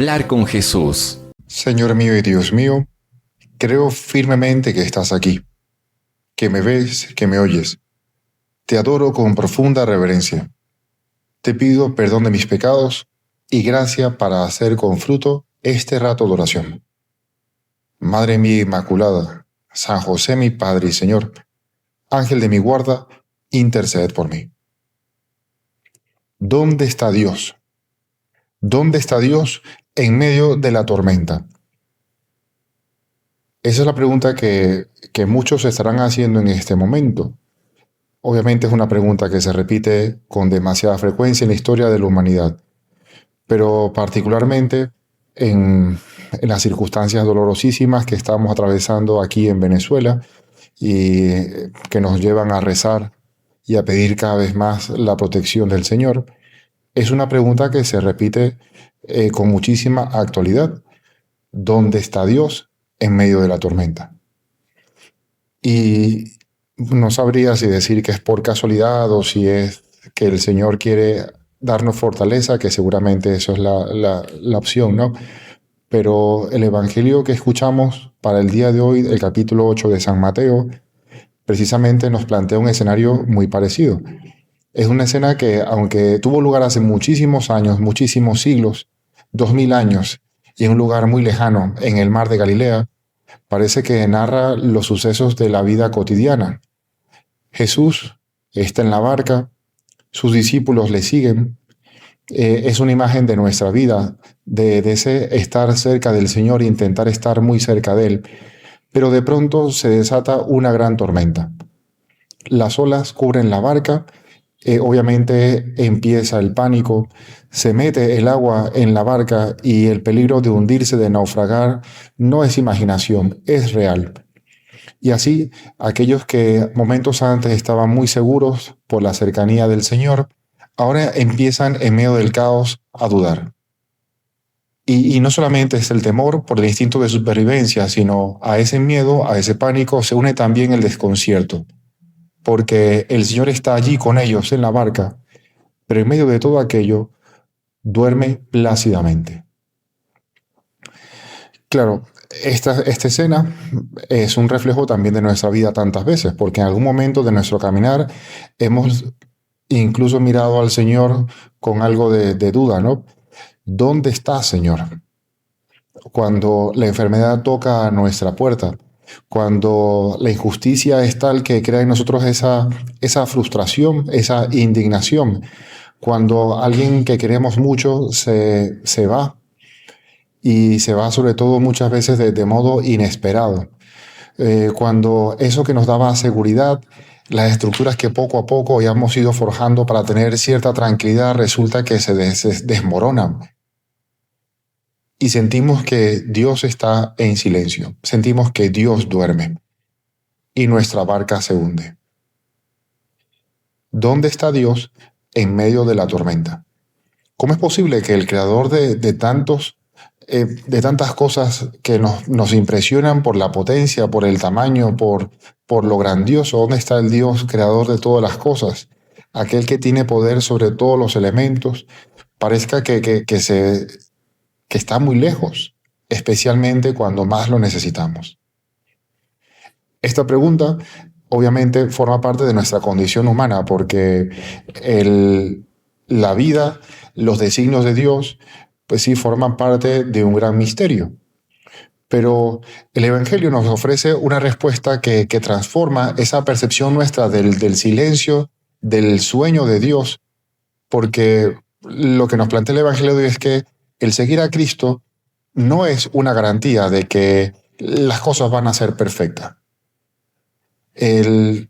Hablar con Jesús. Señor mío y Dios mío, creo firmemente que estás aquí, que me ves, que me oyes. Te adoro con profunda reverencia. Te pido perdón de mis pecados y gracia para hacer con fruto este rato de oración. Madre mía Inmaculada, San José mi Padre y Señor, Ángel de mi guarda, interced por mí. ¿Dónde está Dios? ¿Dónde está Dios en medio de la tormenta? Esa es la pregunta que muchos estarán haciendo en este momento. Obviamente es una pregunta que se repite con demasiada frecuencia en la historia de la humanidad, pero particularmente en las circunstancias dolorosísimas que estamos atravesando aquí en Venezuela y que nos llevan a rezar y a pedir cada vez más la protección del Señor. Es una pregunta que se repite con muchísima actualidad. ¿Dónde está Dios en medio de la tormenta? Y no sabría si decir que es por casualidad o si es que el Señor quiere darnos fortaleza, que seguramente eso es la opción, ¿no? Pero el Evangelio que escuchamos para el día de hoy, el capítulo 8 de San Mateo, precisamente nos plantea un escenario muy parecido. Es una escena que, aunque tuvo lugar hace muchísimos años, muchísimos siglos, 2000 años, y en un lugar muy lejano, en el mar de Galilea, parece que narra los sucesos de la vida cotidiana. Jesús está en la barca, sus discípulos le siguen. Es una imagen de nuestra vida, de ese estar cerca del Señor e intentar estar muy cerca de Él. Pero de pronto se desata una gran tormenta. Las olas cubren la barca. Obviamente empieza el pánico, se mete el agua en la barca y el peligro de hundirse, de naufragar, no es imaginación, es real. Y así, aquellos que momentos antes estaban muy seguros por la cercanía del Señor, ahora empiezan en medio del caos a dudar. Y no solamente es el temor por el instinto de supervivencia, sino a ese miedo, a ese pánico, se une también el desconcierto. Porque el Señor está allí con ellos en la barca, pero en medio de todo aquello duerme plácidamente. Claro, esta escena es un reflejo también de nuestra vida tantas veces, porque en algún momento de nuestro caminar hemos incluso mirado al Señor con algo de duda, ¿no? ¿Dónde está, Señor? Cuando la enfermedad toca a nuestra puerta, cuando la injusticia es tal que crea en nosotros esa frustración, esa indignación, cuando alguien que queremos mucho se va, y se va sobre todo muchas veces de modo inesperado, cuando eso que nos daba seguridad, las estructuras que poco a poco habíamos ido forjando para tener cierta tranquilidad, resulta que se desmoronan. Y sentimos que Dios está en silencio, sentimos que Dios duerme y nuestra barca se hunde. ¿Dónde está Dios en medio de la tormenta? ¿Cómo es posible que el creador de tantas cosas que nos impresionan por la potencia, por el tamaño, por lo grandioso, ¿dónde está el Dios creador de todas las cosas? Aquel que tiene poder sobre todos los elementos, parezca que está muy lejos, especialmente cuando más lo necesitamos. Esta pregunta obviamente forma parte de nuestra condición humana porque la vida, los designios de Dios, pues sí forman parte de un gran misterio. Pero el Evangelio nos ofrece una respuesta que transforma esa percepción nuestra del silencio, del sueño de Dios, porque lo que nos plantea el Evangelio de hoy es que el seguir a Cristo no es una garantía de que las cosas van a ser perfectas. El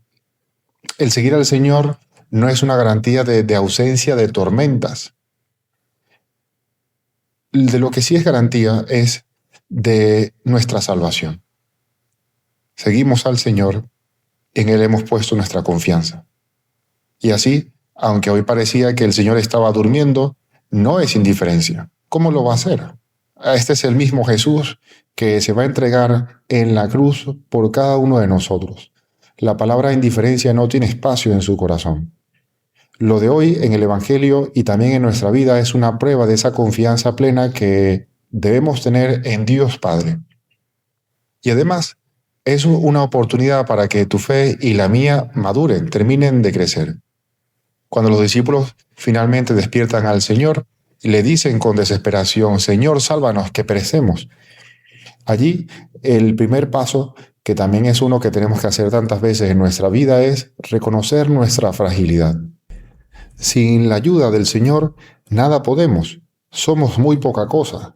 seguir al Señor no es una garantía de ausencia de tormentas. De lo que sí es garantía es de nuestra salvación. Seguimos al Señor, en Él hemos puesto nuestra confianza. Y así, aunque hoy parecía que el Señor estaba durmiendo, no es indiferencia. ¿Cómo lo va a hacer? Este es el mismo Jesús que se va a entregar en la cruz por cada uno de nosotros. La palabra indiferencia no tiene espacio en su corazón. Lo de hoy en el Evangelio y también en nuestra vida es una prueba de esa confianza plena que debemos tener en Dios Padre. Y además, es una oportunidad para que tu fe y la mía maduren, terminen de crecer. Cuando los discípulos finalmente despiertan al Señor y le dicen con desesperación, Señor, sálvanos, que perecemos. Allí, el primer paso, que también es uno que tenemos que hacer tantas veces en nuestra vida, es reconocer nuestra fragilidad. Sin la ayuda del Señor, nada podemos. Somos muy poca cosa.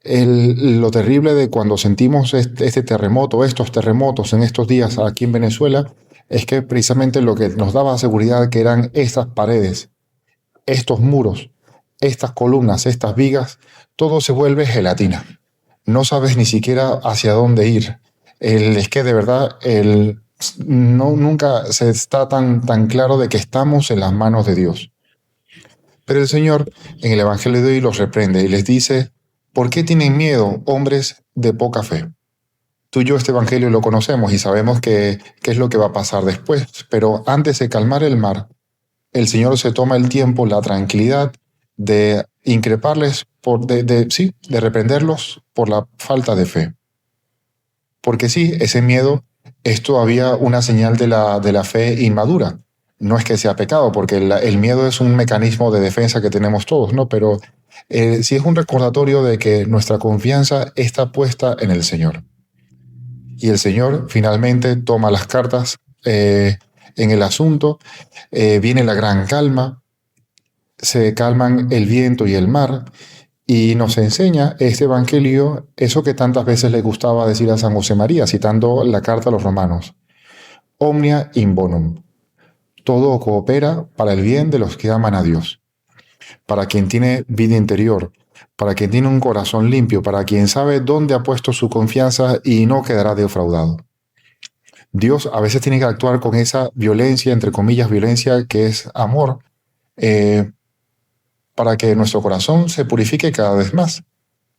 Lo terrible de cuando sentimos este terremoto, estos terremotos en estos días aquí en Venezuela, es que precisamente lo que nos daba seguridad que eran estas paredes, estos muros, estas columnas, estas vigas, todo se vuelve gelatina. No sabes ni siquiera hacia dónde ir. Es que de verdad nunca se está tan claro de que estamos en las manos de Dios. Pero el Señor en el Evangelio de hoy los reprende y les dice, ¿por qué tienen miedo, hombres de poca fe? Tú y yo este Evangelio lo conocemos y sabemos qué es lo que va a pasar después, pero antes de calmar el mar, el Señor se toma el tiempo, la tranquilidad de increparles, de reprenderlos por la falta de fe. Porque sí, ese miedo es todavía una señal de la fe inmadura. No es que sea pecado, porque el miedo es un mecanismo de defensa que tenemos todos, ¿no? Pero sí es un recordatorio de que nuestra confianza está puesta en el Señor. Y el Señor finalmente toma las cartas en el asunto, viene la gran calma, se calman el viento y el mar, y nos enseña este Evangelio eso que tantas veces le gustaba decir a San José María, citando la carta a los romanos. Omnia in bonum. Todo coopera para el bien de los que aman a Dios, para quien tiene vida interior, para quien tiene un corazón limpio, para quien sabe dónde ha puesto su confianza y no quedará defraudado. Dios a veces tiene que actuar con esa violencia, entre comillas, violencia que es amor, para que nuestro corazón se purifique cada vez más,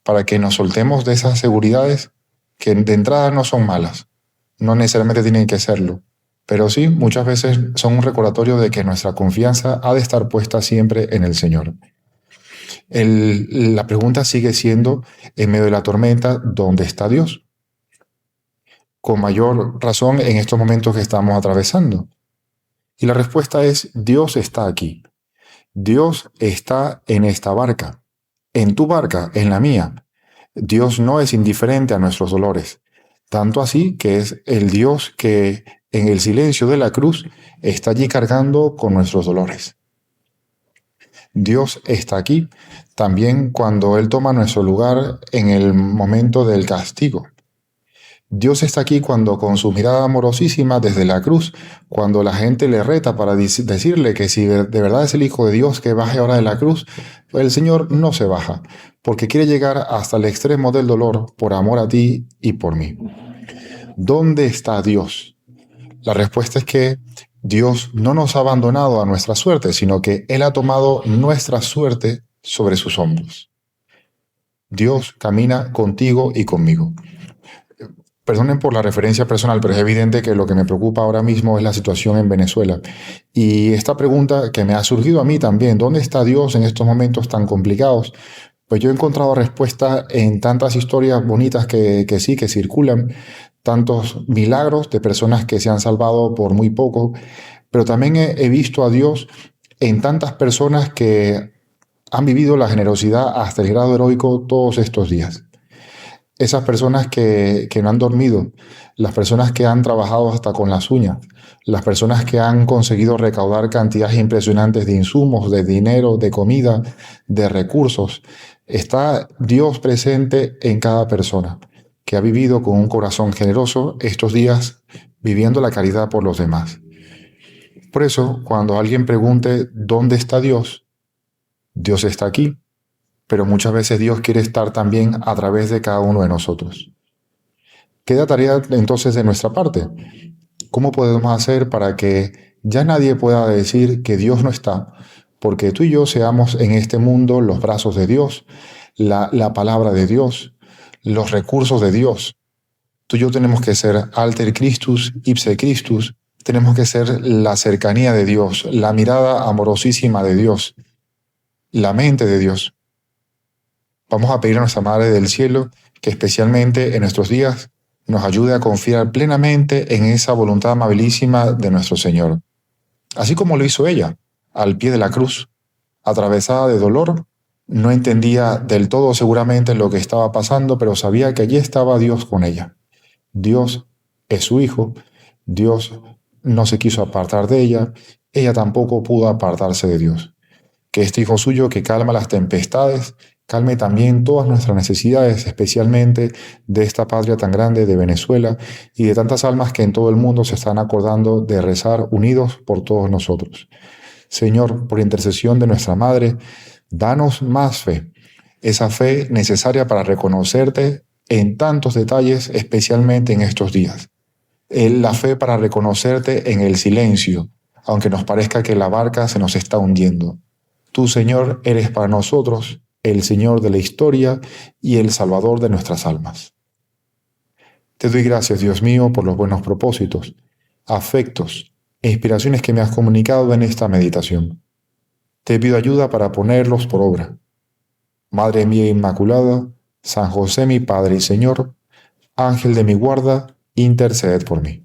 para que nos soltemos de esas seguridades que de entrada no son malas, no necesariamente tienen que serlo, pero sí muchas veces son un recordatorio de que nuestra confianza ha de estar puesta siempre en el Señor. La pregunta sigue siendo, en medio de la tormenta, ¿dónde está Dios? Con mayor razón en estos momentos que estamos atravesando. Y la respuesta es, Dios está aquí. Dios está en esta barca, en tu barca, en la mía. Dios no es indiferente a nuestros dolores, tanto así que es el Dios que en el silencio de la cruz está allí cargando con nuestros dolores. Dios está aquí también cuando Él toma nuestro lugar en el momento del castigo. Dios está aquí cuando con su mirada amorosísima desde la cruz, cuando la gente le reta para decirle que si de verdad es el Hijo de Dios que baje ahora de la cruz, pues el Señor no se baja, porque quiere llegar hasta el extremo del dolor por amor a ti y por mí. ¿Dónde está Dios? La respuesta es que Dios no nos ha abandonado a nuestra suerte, sino que Él ha tomado nuestra suerte sobre sus hombros. Dios camina contigo y conmigo. Perdonen por la referencia personal, pero es evidente que lo que me preocupa ahora mismo es la situación en Venezuela. Y esta pregunta que me ha surgido a mí también, ¿dónde está Dios en estos momentos tan complicados? Pues yo he encontrado respuesta en tantas historias bonitas que circulan, tantos milagros de personas que se han salvado por muy poco, pero también he visto a Dios en tantas personas que han vivido la generosidad hasta el grado heroico todos estos días. Esas personas que no han dormido, las personas que han trabajado hasta con las uñas, las personas que han conseguido recaudar cantidades impresionantes de insumos, de dinero, de comida, de recursos. Está Dios presente en cada persona que ha vivido con un corazón generoso estos días viviendo la caridad por los demás. Por eso, cuando alguien pregunte ¿dónde está Dios? Dios está aquí. Pero muchas veces Dios quiere estar también a través de cada uno de nosotros. Queda tarea entonces de nuestra parte. ¿Cómo podemos hacer para que ya nadie pueda decir que Dios no está? Porque tú y yo seamos en este mundo los brazos de Dios, la palabra de Dios, los recursos de Dios. Tú y yo tenemos que ser alter Christus, ipse Christus. Tenemos que ser la cercanía de Dios, la mirada amorosísima de Dios, la mente de Dios. Vamos a pedir a nuestra Madre del Cielo que especialmente en nuestros días nos ayude a confiar plenamente en esa voluntad amabilísima de nuestro Señor. Así como lo hizo ella, al pie de la cruz, atravesada de dolor, no entendía del todo seguramente lo que estaba pasando, pero sabía que allí estaba Dios con ella. Dios es su Hijo, Dios no se quiso apartar de ella tampoco pudo apartarse de Dios. Que este Hijo suyo que calma las tempestades, calme también todas nuestras necesidades, especialmente de esta patria tan grande de Venezuela y de tantas almas que en todo el mundo se están acordando de rezar unidos por todos nosotros. Señor, por intercesión de nuestra Madre, danos más fe, esa fe necesaria para reconocerte en tantos detalles, especialmente en estos días. La fe para reconocerte en el silencio, aunque nos parezca que la barca se nos está hundiendo. Tú, Señor, eres para nosotros el Señor de la historia y el Salvador de nuestras almas. Te doy gracias, Dios mío, por los buenos propósitos, afectos e inspiraciones que me has comunicado en esta meditación. Te pido ayuda para ponerlos por obra. Madre mía Inmaculada, San José mi Padre y Señor, Ángel de mi guarda, interceded por mí.